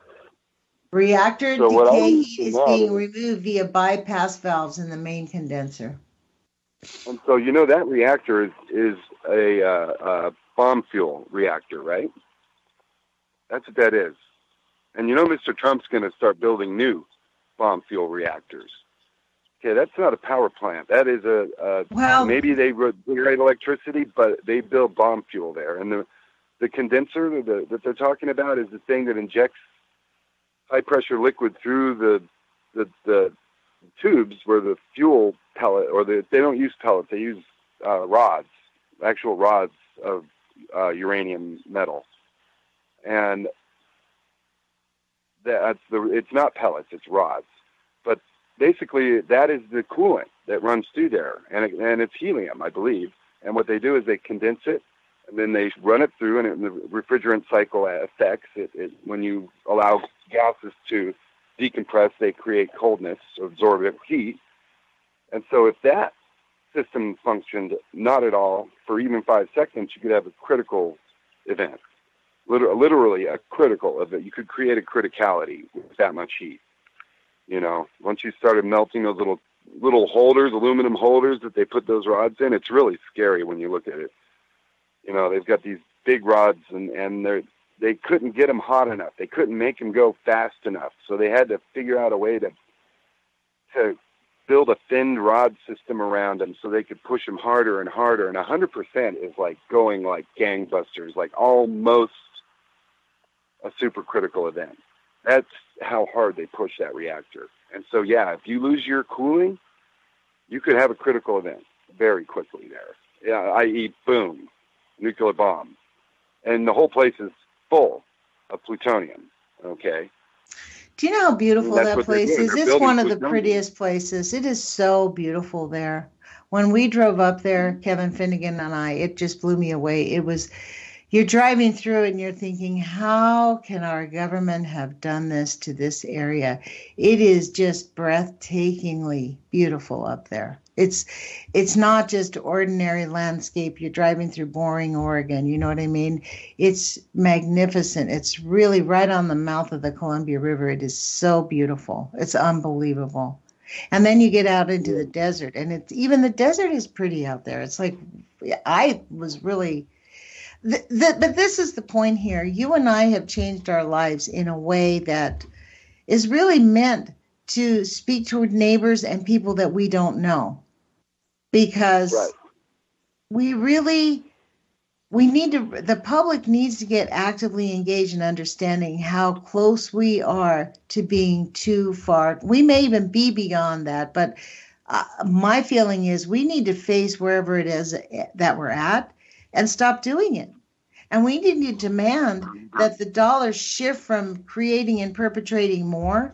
Reactor decay heat is being removed via bypass valves in the main condenser. And so, that reactor is a bomb fuel reactor, right? That's what that is. And Mr. Trump's going to start building new bomb fuel reactors. Okay, that's not a power plant. That is maybe they generate electricity, but they build bomb fuel there. And the condenser that they're talking about is the thing that injects high pressure liquid through the tubes where the fuel pellet, they don't use pellets, they use rods, actual rods of uranium metal. And it's not pellets, it's rods. But basically, that is the coolant that runs through there, and it's helium, I believe. And what they do is they condense it, and then they run it through, and the refrigerant cycle affects it. When you allow gases to decompress, they create coldness, absorb heat. And so if that system functioned not at all for even 5 seconds, you could have a critical event. Literally a critical event. You could create a criticality with that much heat. Once you started melting those little holders, aluminum holders that they put those rods in, it's really scary when you look at it. They've got these big rods, and they couldn't get them hot enough. They couldn't make them go fast enough. So they had to figure out a way to build a thinned rod system around them so they could push them harder and harder. And 100% is like going like gangbusters, like almost a supercritical event. That's how hard they push that reactor. And so, if you lose your cooling, you could have a critical event very quickly there. I.e., boom, nuclear bomb. And the whole place is full of plutonium, okay? Do you know how beautiful that place is? It's one of the prettiest places. It is so beautiful there. When we drove up there, Kevin Finnegan and I, it just blew me away. You're driving through and you're thinking, how can our government have done this to this area? It is just breathtakingly beautiful up there. It's not just ordinary landscape. You're driving through Boring, Oregon. You know what I mean? It's magnificent. It's really right on the mouth of the Columbia River. It is so beautiful. It's unbelievable. And then you get out into the desert, and even the desert is pretty out there. It's like, I was really... But this is the point here. You and I have changed our lives in a way that is really meant to speak toward neighbors and people that we don't know. Because the public needs to get actively engaged in understanding how close we are to being too far. We may even be beyond that, but my feeling is we need to face wherever it is that we're at and stop doing it. And we need to demand that the dollars shift from creating and perpetrating more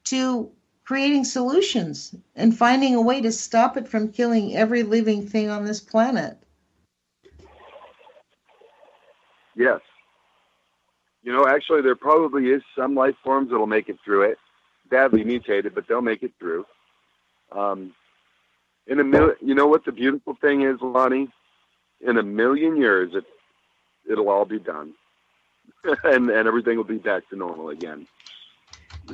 to creating solutions and finding a way to stop it from killing every living thing on this planet. Yes. Actually, there probably is some life forms that'll make it through it. Badly mutated, but they'll make it through. You know what the beautiful thing is, Lonnie? In 1,000,000 years, it'll all be done. and everything will be back to normal again.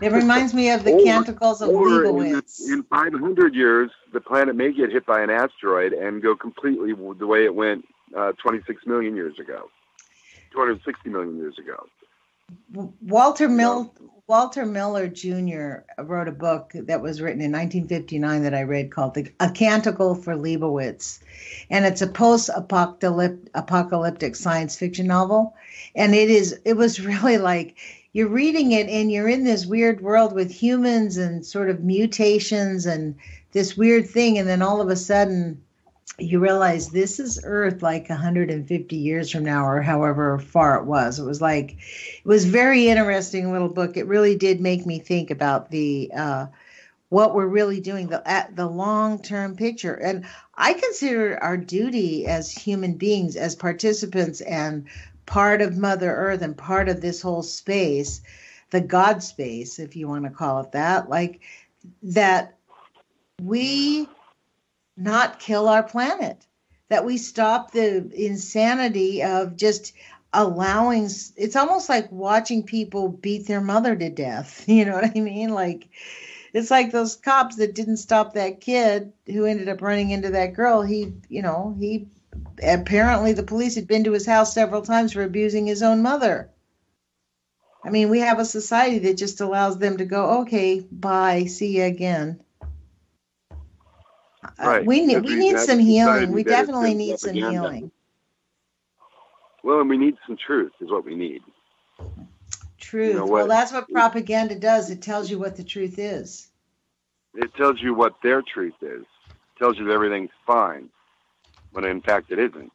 It reminds me of the Canticles of Leibowitz. In 500 years, the planet may get hit by an asteroid and go completely the way it went 26 million years ago, 260 million years ago. Walter Miller Jr. wrote a book that was written in 1959 that I read called A Canticle for Leibowitz. And it's a post-apocalyptic science fiction novel. And it was really like, you're reading it and you're in this weird world with humans and sort of mutations and this weird thing. And then all of a sudden you realize this is Earth like 150 years from now or however far it was. It was very interesting little book. It really did make me think about the what we're really doing, the long-term picture. And I consider our duty as human beings, as participants and part of Mother Earth and part of this whole space, the God space, if you want to call it that, like that we not kill our planet, that we stop the insanity of just allowing. It's almost like watching people beat their mother to death. You know what I mean? Like, it's like those cops that didn't stop that kid who ended up running into that girl. He apparently the police had been to his house several times for abusing his own mother. I mean, we have a society that just allows them to go, okay, bye, see you again. Right. We need some healing. We definitely need some healing. Well, and we need some truth is what we need. Truth. Well, that's what propaganda does. It tells you what the truth is. It tells you what their truth is. It tells you that everything's fine, when in fact it isn't.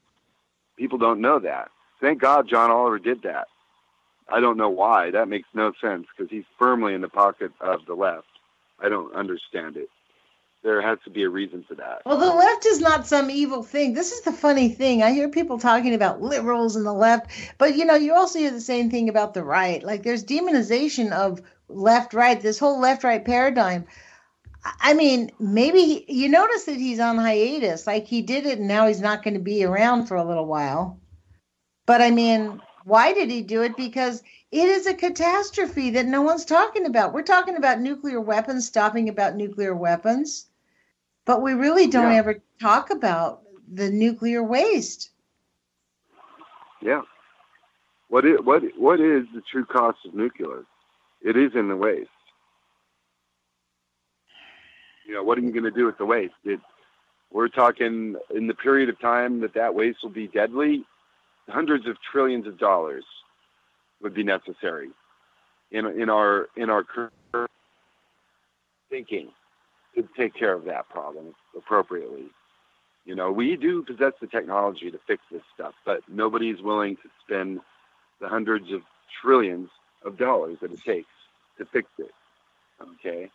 People don't know that. Thank God John Oliver did that. I don't know why. That makes no sense because he's firmly in the pocket of the left. I don't understand it. There has to be a reason for that. Well, the left is not some evil thing. This is the funny thing. I hear people talking about liberals and the left, but you also hear the same thing about the right. Like there's demonization of left-right, this whole left-right paradigm. I mean, maybe you notice that he's on hiatus, like he did it and now he's not going to be around for a little while. But I mean, why did he do it? Because it is a catastrophe that no one's talking about. We're talking about nuclear weapons, stopping about nuclear weapons, but we really don't ever talk about the nuclear waste. Yeah. What is the true cost of nuclear? It is in the waste. What are you going to do with the waste? We're talking in the period of time that waste will be deadly, hundreds of trillions of dollars would be necessary in our current thinking to take care of that problem appropriately. We do possess the technology to fix this stuff, but nobody's willing to spend the hundreds of trillions of dollars that it takes to fix it. Okay?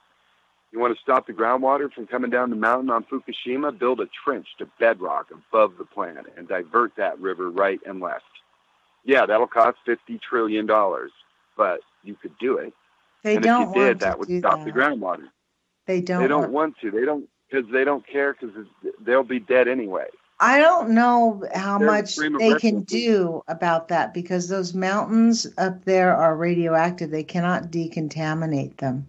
You want to stop the groundwater from coming down the mountain on Fukushima? Build a trench to bedrock above the planet and divert that river right and left. Yeah, that'll cost $50 trillion, but you could do it. They and don't if you did, want that to would do stop that. the groundwater. They don't want to. They don't because they don't care because they'll be dead anyway. I don't know how Their much frame of they can reference do about that because those mountains up there are radioactive. They cannot decontaminate them.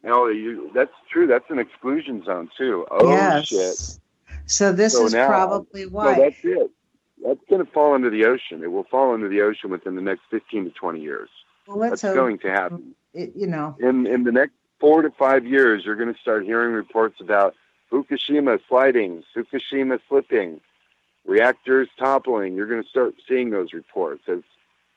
No, that's true. That's an exclusion zone too. Oh, yes. Shit. So this is probably why. So that's it. That's going to fall into the ocean. It will fall into the ocean within the next 15 to 20 years. Well, that's going to happen. In the next 4 to 5 years, you're going to start hearing reports about Fukushima sliding, Fukushima slipping, reactors toppling. You're going to start seeing those reports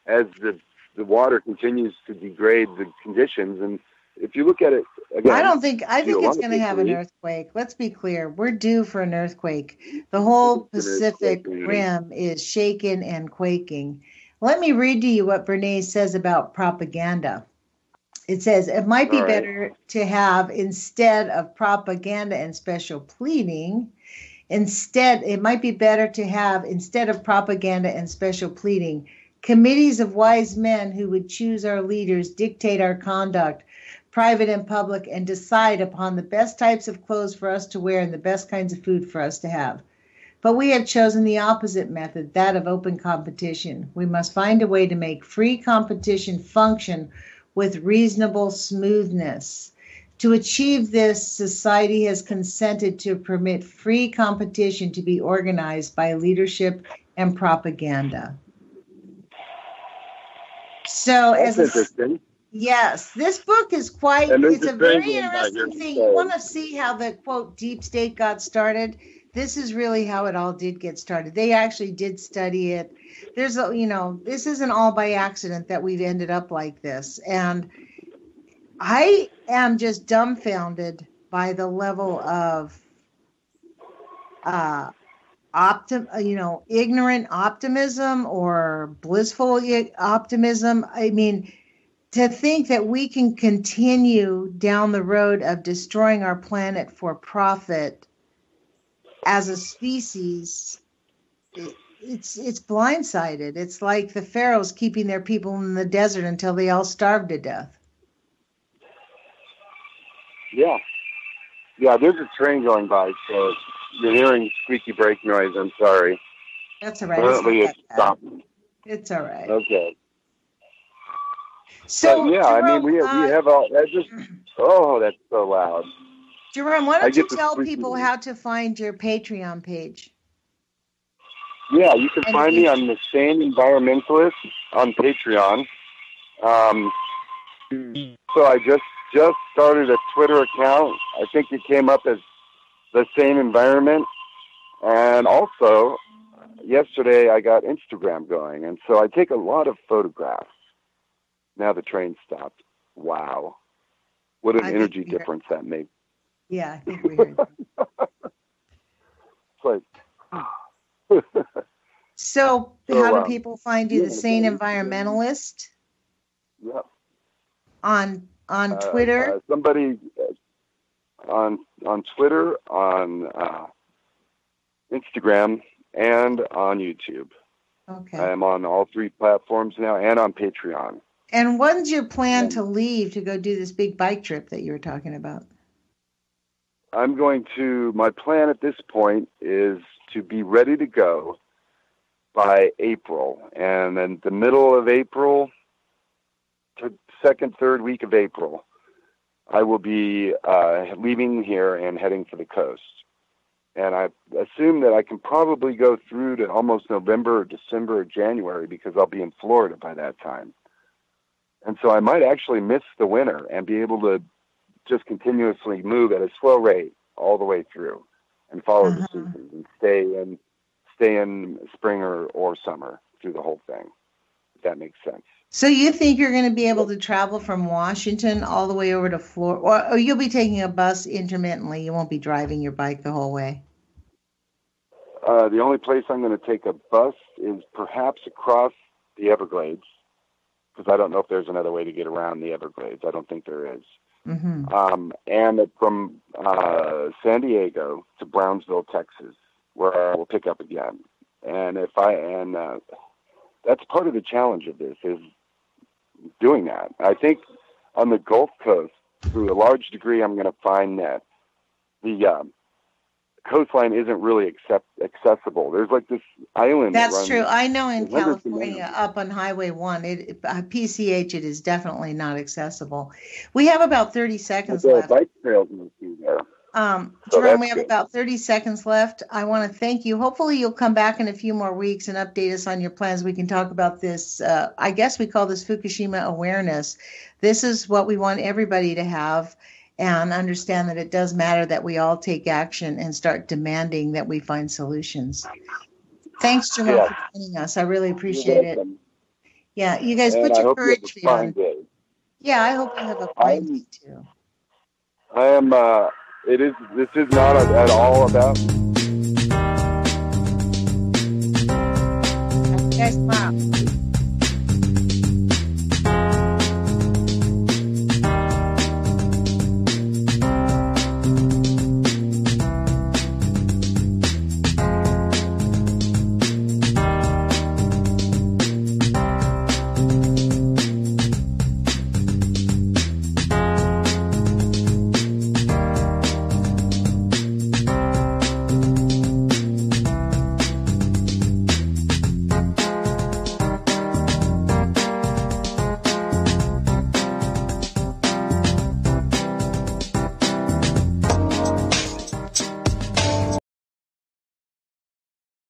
as the water continues to degrade the conditions. And if you look at it again, I think it's going to have an earthquake. Let's be clear. We're due for an earthquake. The whole Pacific Rim is shaking and quaking. Let me read to you what Bernays says about propaganda. It says, it might be better to have, instead of propaganda and special pleading, instead of propaganda and special pleading, committees of wise men who would choose our leaders, dictate our conduct, private and public, and decide upon the best types of clothes for us to wear and the best kinds of food for us to have. But we have chosen the opposite method, that of open competition. We must find a way to make free competition function with reasonable smoothness. To achieve this, society has consented to permit free competition to be organized by leadership and propaganda. So, That's interesting. Yes, this book is quite, And it's a very interesting thing. You want to see how the, quote, deep state got started? This is really how it all did get started. They actually did study it. There's a, this isn't all by accident that we've ended up like this. And I am just dumbfounded by the level of, ignorant optimism or blissful optimism. I mean, to think that we can continue down the road of destroying our planet for profit as a species, it's blindsided. It's like the pharaohs keeping their people in the desert until they all starved to death. Yeah. Yeah, there's a train going by, so you're hearing squeaky brake noise. I'm sorry. That's all right. Apparently it's stopped. It's all right. Okay. So, but yeah, Jerome, I mean, we have all that just. Oh, that's so loud. Jerome, why don't you tell people how to find your Patreon page? Yeah, you can find me on the Sane Environmentalist on Patreon. So I just started a Twitter account. I think it came up as the Sane Environment, and also yesterday I got Instagram going, and so I take a lot of photographs. Now the train stopped. Wow. What an energy difference that made. Yeah, I think we heard that. It's like... So how do people find you? The Sane Environmentalist? Yeah. On Twitter? Somebody on Twitter, on Instagram, and on YouTube. Okay. I am on all three platforms now and on Patreon. And when's your plan to leave to go do this big bike trip that you were talking about? My plan at this point is to be ready to go by April. And then the middle of April to second, third week of April, I will be leaving here and heading for the coast. And I assume that I can probably go through to almost November or December or January because I'll be in Florida by that time. And so I might actually miss the winter and be able to just continuously move at a slow rate all the way through and follow the seasons and stay in spring or summer through the whole thing, if that makes sense. So you think you're going to be able to travel from Washington all the way over to Florida, or you'll be taking a bus intermittently? You won't be driving your bike the whole way? The only place I'm going to take a bus is perhaps across the Everglades, because I don't know if there's another way to get around the Everglades. I don't think there is. Mm-hmm. And from San Diego to Brownsville, Texas, where I will pick up again. And that's part of the challenge of this, is doing that. I think on the Gulf Coast, to a large degree, I'm going to find that the coastline isn't really accessible. There's like this island. That's true. I know in California, up on Highway 1, PCH, it is definitely not accessible. We have about 30 seconds left. Bike trails in there. Jerome, we have about 30 seconds left. I want to thank you. Hopefully you'll come back in a few more weeks and update us on your plans. We can talk about this. I guess we call this Fukushima awareness. This is what we want everybody to have and understand that it does matter that we all take action and start demanding that we find solutions. Thanks, Jerome, for joining us. I really appreciate it. Yeah, you guys put your courage on. Yeah, I hope you have a fine day too. I am. This is not at all about. Guys, wow.